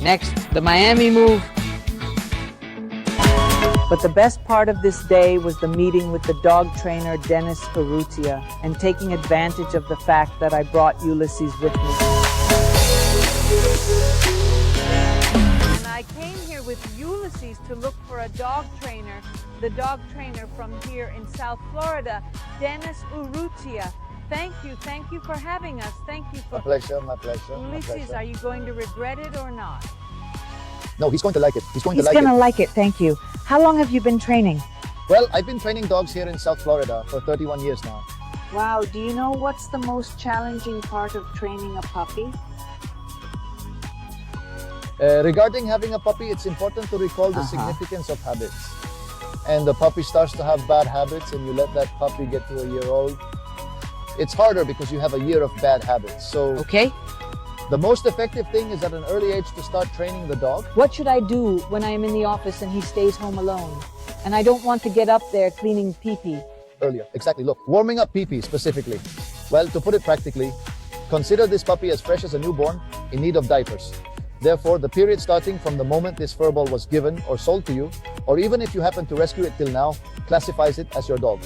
Next, the Miami move. But the best part of this day was the meeting with the dog trainer Dennis Urrutia and taking advantage of the fact that I brought Ulises with me. And I came here with Ulises to look for a dog trainer, the dog trainer from here in South Florida, Dennis Urrutia. Thank you for having us. Thank you for... My pleasure, my pleasure. Ulises, are you going to regret it or not? No, he's going to like it. He's going to like it, thank you. How long have you been training? Well, I've been training dogs here in South Florida for 31 years now. Wow, do you know what's the most challenging part of training a puppy? Regarding having a puppy, it's important to recall the significance of habits. And the puppy starts to have bad habits and you let that puppy get to a year old. It's harder because you have a year of bad habits. So Okay. the most effective thing is at an early age to start training the dog. What should I do when I am in the office and he stays home alone? And I don't want to get up there cleaning pee-pee. Earlier, exactly. Look, warming up pee-pee specifically. Well, to put it practically, consider this puppy as fresh as a newborn in need of diapers. Therefore, the period starting from the moment this fur ball was given or sold to you, or even if you happen to rescue it till now, classifies it as your dog.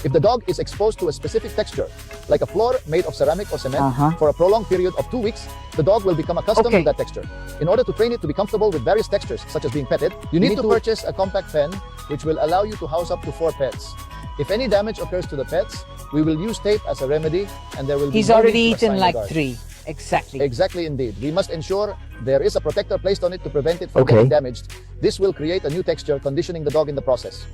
If the dog is exposed to a specific texture, like a floor made of ceramic or cement, for a prolonged period of 2 weeks, the dog will become accustomed to that texture. In order to train it to be comfortable with various textures, such as being petted, you need to purchase a compact pen, which will allow you to house up to 4 pets. If any damage occurs to the pets, we will use tape as a remedy, and there will be He's no already need to eaten assign a like guard. 3. Exactly. Exactly indeed. We must ensure there is a protector placed on it to prevent it from getting damaged. This will create a new texture, conditioning the dog in the process.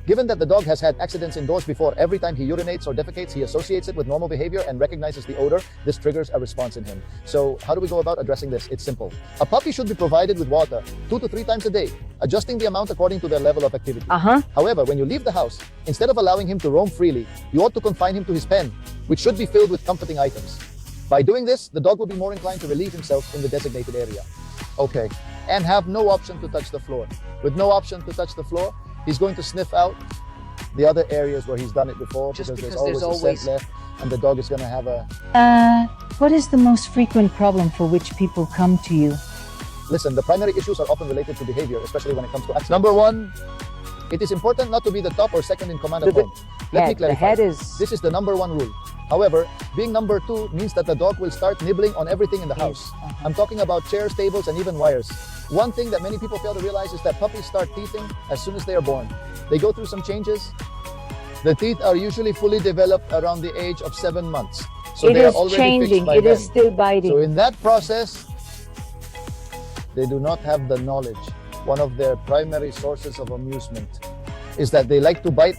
Given that the dog has had accidents indoors before, every time he urinates or defecates, he associates it with normal behavior and recognizes the odor. This triggers a response in him. So how do we go about addressing this? It's simple. A puppy should be provided with water 2 to 3 times a day, adjusting the amount according to their level of activity. However, when you leave the house, instead of allowing him to roam freely, you ought to confine him to his pen, which should be filled with comforting items. By doing this, the dog will be more inclined to relieve himself in the designated area. Okay, and have no option to touch the floor. With no option to touch the floor, he's going to sniff out the other areas where he's done it before, Just because because there's always a scent left, and the dog is going to have a... What is the most frequent problem for which people come to you? Listen, the primary issues are often related to behavior, especially when it comes to accidents. Number 1, it is important not to be the top or second in command at home. Let me clarify. This is the number 1 rule. However, being number 2 means that the dog will start nibbling on everything in the house. I'm talking about chairs, tables, and even wires. One thing that many people fail to realize is that puppies start teething as soon as they are born. They go through some changes. The teeth are usually fully developed around the age of 7 months. So they are already fixed by then. Still biting. So in that process, they do not have the knowledge. One of their primary sources of amusement is that they like to bite.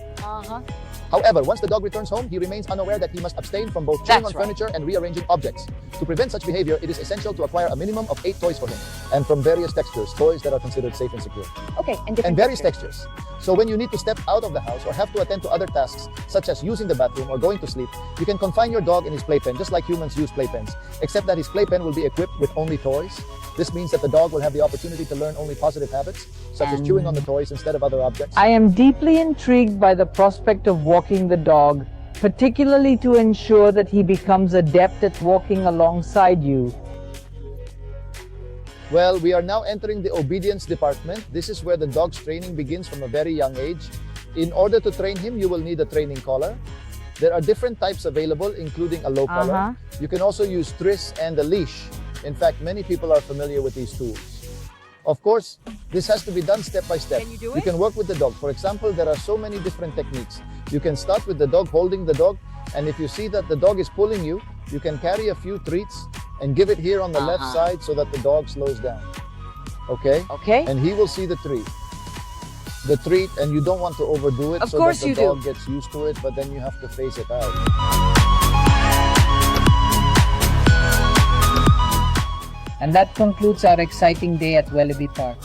However, once the dog returns home, he remains unaware that he must abstain from both chewing on furniture and rearranging objects. To prevent such behavior, it is essential to acquire a minimum of 8 toys for him, and from various textures, toys that are considered safe and secure. Okay, And various textures. So when you need to step out of the house or have to attend to other tasks, such as using the bathroom or going to sleep, you can confine your dog in his playpen, just like humans use playpens, except that his playpen will be equipped with only toys. This means that the dog will have the opportunity to learn only positive habits, such as chewing on the toys instead of other objects. I am deeply intrigued by the prospect of walking the dog, particularly to ensure that he becomes adept at walking alongside you. Well, we are now entering the obedience department. This is where the dog's training begins from a very young age. In order to train him, you will need a training collar. There are different types available, including a low collar. You can also use tris and a leash. In fact, many people are familiar with these tools. Of course, this has to be done step by step. Can you do it? You can work with the dog. For example, there are so many different techniques. You can start with the dog holding the dog, and if you see that the dog is pulling you, you can carry a few treats and give it here on the left side so that the dog slows down. Okay? Okay. And he will see the treat. The treat, and you don't want to overdo it Of so course that the you do. dog gets used to it, but then you have to phase it out. And that concludes our exciting day at Wellaby Park.